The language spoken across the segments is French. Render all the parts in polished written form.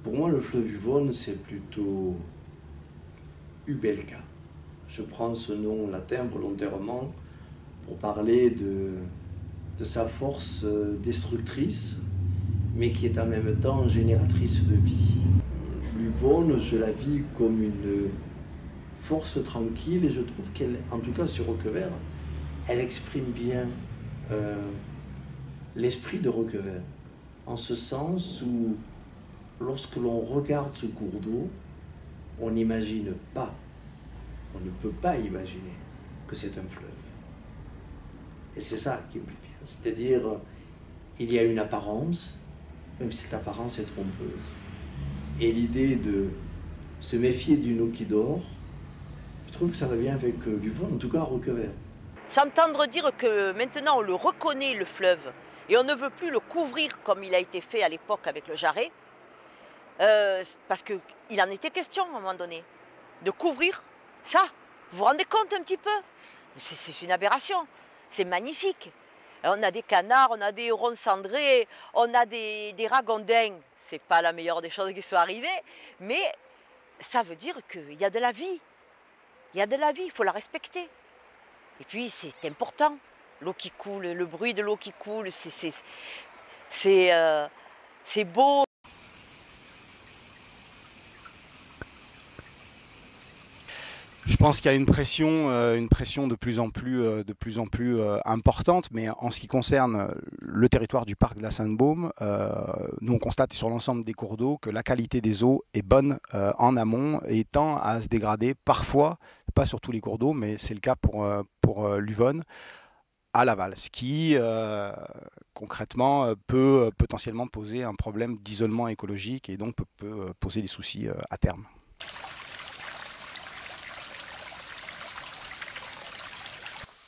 Pour moi, le fleuve Yvonne, c'est plutôt Ubelka. Je prends ce nom latin volontairement pour parler de sa force destructrice, mais qui est en même temps génératrice de vie. L'Yvonne, je la vis comme une force tranquille et je trouve qu'elle, en tout cas sur Roquevert, elle exprime bien l'esprit de Roquevert, en ce sens où lorsque l'on regarde ce cours d'eau, on n'imagine pas, on ne peut pas imaginer que c'est un fleuve. Et c'est ça qui me plaît bien, c'est-à-dire il y a une apparence, même si cette apparence est trompeuse. Et l'idée de se méfier d'une eau qui dort, je trouve que ça va bien avec l'Yvonne, en tout cas à Roquevert. S'entendre dire que maintenant on le reconnaît, le fleuve, et on ne veut plus le couvrir comme il a été fait à l'époque avec le Jarret, parce qu'il en était question à un moment donné, de couvrir ça. Vous vous rendez compte un petit peu? C'est une aberration, c'est magnifique. On a des canards, on a des hérons cendrés, on a des ragondins. C'est pas la meilleure des choses qui soit arrivée, mais ça veut dire qu'il y a de la vie. Il y a de la vie, il faut la respecter. Et puis c'est important, l'eau qui coule, le bruit de l'eau qui coule, c'est beau. Je pense qu'il y a une pression de plus en plus importante, mais en ce qui concerne le territoire du parc de la Sainte-Baume, nous on constate sur l'ensemble des cours d'eau que la qualité des eaux est bonne en amont et tend à se dégrader parfois, pas sur tous les cours d'eau, mais c'est le cas pour l'Yvonne, à l'aval, ce qui concrètement peut potentiellement poser un problème d'isolement écologique et donc peut poser des soucis à terme.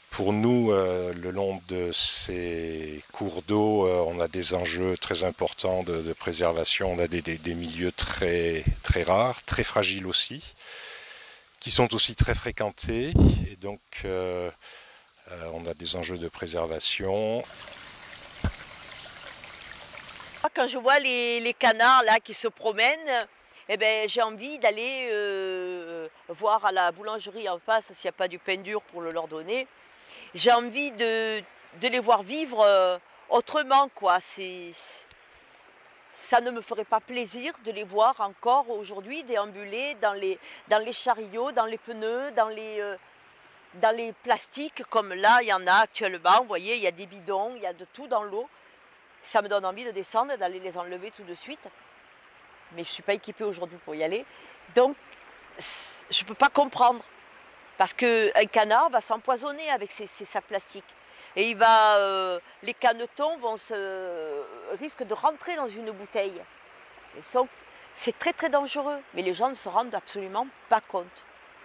Pour nous, le long de ces cours d'eau, on a des enjeux très importants de préservation. On a des milieux très, très rares, très fragiles aussi, qui sont aussi très fréquentés. Et donc, on a des enjeux de préservation. Quand je vois les canards là qui se promènent, eh ben, j'ai envie d'aller voir à la boulangerie en face s'il n'y a pas du pain dur pour le leur donner. J'ai envie de les voir vivre autrement, quoi. Ça ne me ferait pas plaisir de les voir encore aujourd'hui déambuler dans les chariots, dans les pneus, dans les plastiques, comme là, il y en a actuellement. Vous voyez, il y a des bidons, il y a de tout dans l'eau. Ça me donne envie de descendre, d'aller les enlever tout de suite. Mais je ne suis pas équipée aujourd'hui pour y aller. Donc, je ne peux pas comprendre. Parce qu'un canard va s'empoisonner avec ses sacs plastiques. Et les canetons risquent de rentrer dans une bouteille. C'est très très dangereux. Mais les gens ne se rendent absolument pas compte.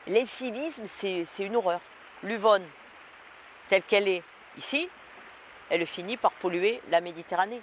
L'incivisme, c'est une horreur. L'Yvonne, telle qu'elle est ici, elle finit par polluer la Méditerranée.